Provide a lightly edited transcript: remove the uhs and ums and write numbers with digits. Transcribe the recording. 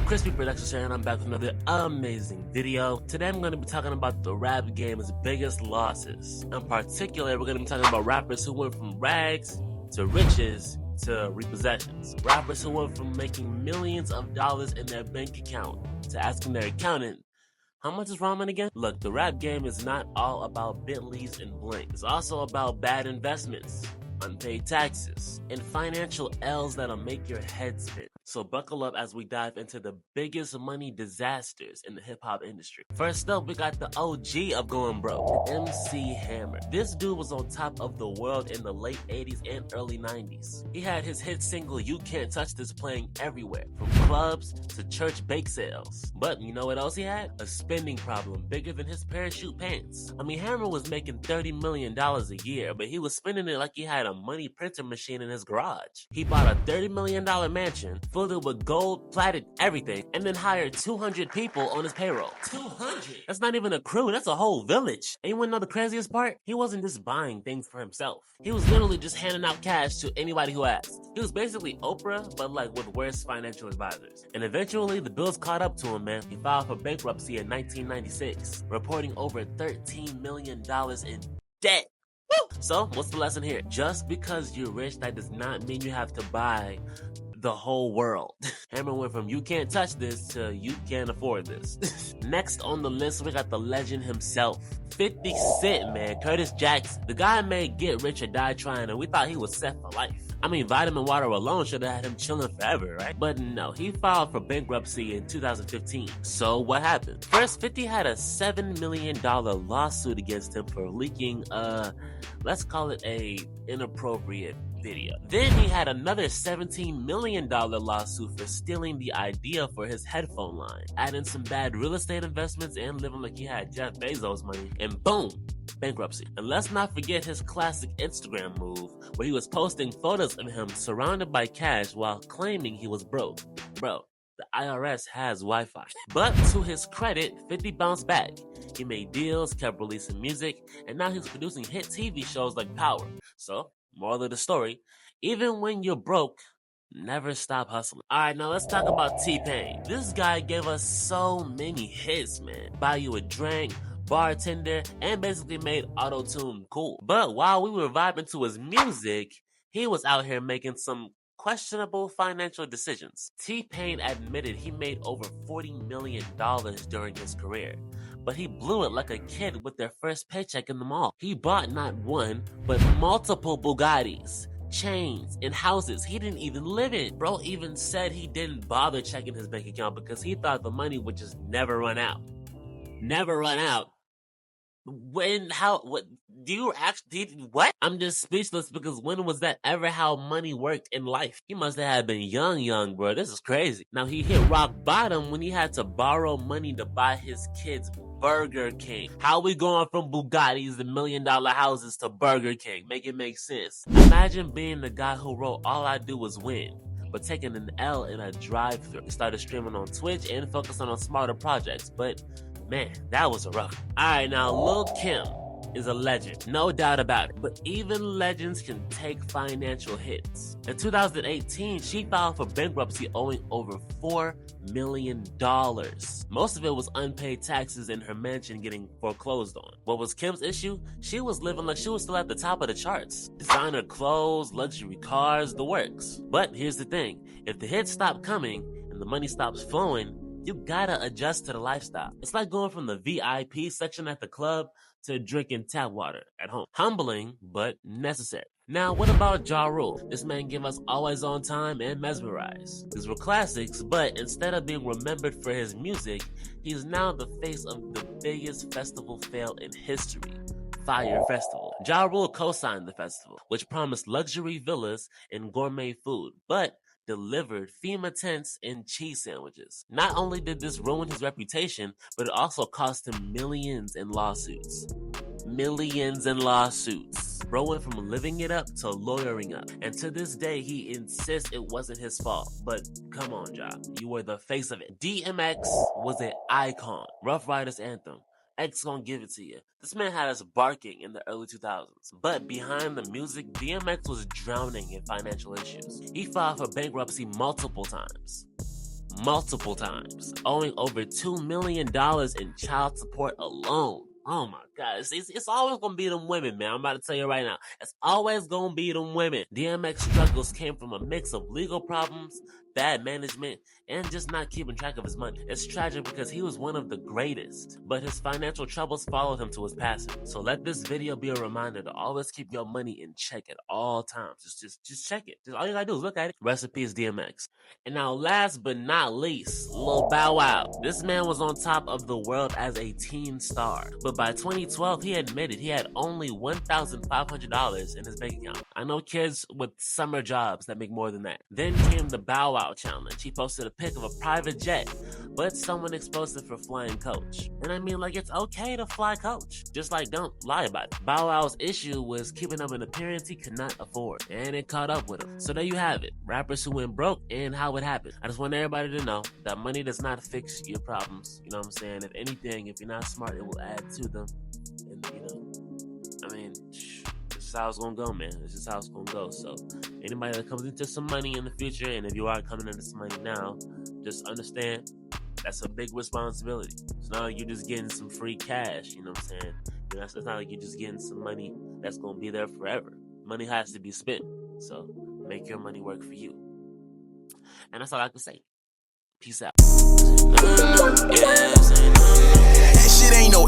Crispy Productions here, and I'm back with another amazing video. Today I'm going to be talking about the rap game's biggest losses. In particular, we're going to be talking about rappers who went from rags to riches to repossessions. Rappers who went from making millions of dollars in their bank account to asking their accountant, how much is ramen again? Look, the rap game is not all about Bentleys and bling. It's also about bad investments, unpaid taxes, and financial L's that'll make your head spin. So buckle up as we dive into the biggest money disasters in the hip-hop industry. First up, we got the OG of going broke, MC Hammer. This dude was on top of the world in the late 80s and early 90s. He had his hit single, You Can't Touch This, playing everywhere, from clubs to church bake sales. But you know what else he had? A spending problem bigger than his parachute pants. I mean, Hammer was making $30 million a year, but he was spending it like he had a money printer machine in his garage. He bought a $30 million mansion, filled it with gold, platted everything, and then hired 200 people on his payroll. 200? That's not even a crew, that's a whole village. And you wanna know the craziest part? He wasn't just buying things for himself. He was literally just handing out cash to anybody who asked. He was basically Oprah, but like with worse financial advisors. And eventually, the bills caught up to him, man. He filed for bankruptcy in 1996, reporting over $13 million in debt. So, what's the lesson here? Just because you're rich, that does not mean you have to buy the whole world. Hammer went from you can't touch this to you can't afford this. Next on the list, we got the legend himself, 50 Cent, man. Curtis Jackson. The guy made Get Rich or Die Trying, and we thought he was set for life. I mean, vitamin water alone should have had him chilling forever, right? But no, he filed for bankruptcy in 2015. So what happened? First, 50 had a $7 million lawsuit against him for leaking, let's call it a inappropriate video. Then he had another $17 million lawsuit for stealing the idea for his headphone line, adding some bad real estate investments and living like he had Jeff Bezos money, and boom, bankruptcy. And let's not forget his classic Instagram move, where he was posting photos of him surrounded by cash while claiming he was broke. Bro, the IRS has Wi-Fi. But to his credit, 50 bounced back. He made deals, kept releasing music, and now he's producing hit TV shows like Power. So, moral of the story, even when you're broke, never stop hustling. Alright, now let's talk about T-Pain. This guy gave us so many hits, man. Buy You a Drink, Bartender, and basically made auto-tune cool. But while we were vibing to his music, he was out here making some questionable financial decisions. T-Pain admitted he made over $40 million during his career, but he blew it like a kid with their first paycheck in the mall. He bought not one, but multiple Bugattis, chains, and houses he didn't even live in. Bro even said he didn't bother checking his bank account because he thought the money would just never run out. Never run out. When, how, what, do you actually, what? I'm just speechless because when was that ever how money worked in life? He must have been young, bro. This is crazy. Now, he hit rock bottom when he had to borrow money to buy his kids Burger King. How we going from Bugattis and $1 million houses to Burger King? Make it make sense. Imagine being the guy who wrote All I Do Is Win, but taking an L in a drive-thru. He started streaming on Twitch and focusing on smarter projects, but man, that was a rough. Alright, now Lil' Kim is a legend, no doubt about it. But even legends can take financial hits. In 2018, she filed for bankruptcy owing over $4 million. Most of it was unpaid taxes and her mansion getting foreclosed on. What was Kim's issue? She was living like she was still at the top of the charts. Designer clothes, luxury cars, the works. But here's the thing, if the hits stop coming and the money stops flowing, you gotta adjust to the lifestyle. It's like going from the VIP section at the club to drinking tap water at home. Humbling, but necessary. Now, what about Ja Rule? This man gave us Always On Time and Mesmerize. These were classics, but instead of being remembered for his music, he's now the face of the biggest festival fail in history, Fire Festival. Ja Rule co-signed the festival, which promised luxury villas and gourmet food, but delivered FEMA tents and cheese sandwiches. Not only did this ruin his reputation, but it also cost him millions in lawsuits. Millions in lawsuits. Bro went from living it up to lawyering up. And to this day, he insists it wasn't his fault. But come on, Ja. You were the face of it. DMX was an icon. Rough Riders anthem. X gonna give it to you. This man had us barking in the early 2000s. But behind the music, DMX was drowning in financial issues. He filed for bankruptcy multiple times. multiple times, owing over $2 million in child support alone. Oh my God. It's always gonna be them women, man. I'm about to tell you right now. It's always gonna be them women. DMX struggles came from a mix of legal problems, bad management, and just not keeping track of his money. It's tragic because he was one of the greatest, but his financial troubles followed him to his passing. So let this video be a reminder to always keep your money in check at all times. Just check it. All you gotta do is look at it. Rest in peace, DMX. And now last but not least, Lil Bow Wow. This man was on top of the world as a teen star, but by 2012, he admitted he had only $1,500 in his bank account. I know kids with summer jobs that make more than that. Then came the Bow Wow challenge. He posted a pic of a private jet, but someone exposed him for flying coach. And I mean, like, it's okay to fly coach. Just like, don't lie about it. Bow Wow's issue was keeping up an appearance he could not afford, and it caught up with him. So there you have it. Rappers who went broke and how it happened. I just want everybody to know that money does not fix your problems. You know what I'm saying? If anything, if you're not smart, it will add to them. And, you know, I mean, this is how it's gonna go, man. This is how it's gonna go. So anybody that comes into some money in the future, and if you are coming into some money now, just understand that's a big responsibility. It's not like you're just getting some free cash, you know what I'm saying? You know, it's not like you're just getting some money that's gonna be there forever. Money has to be spent. So make your money work for you. And that's all I can say. Peace out. That shit ain't no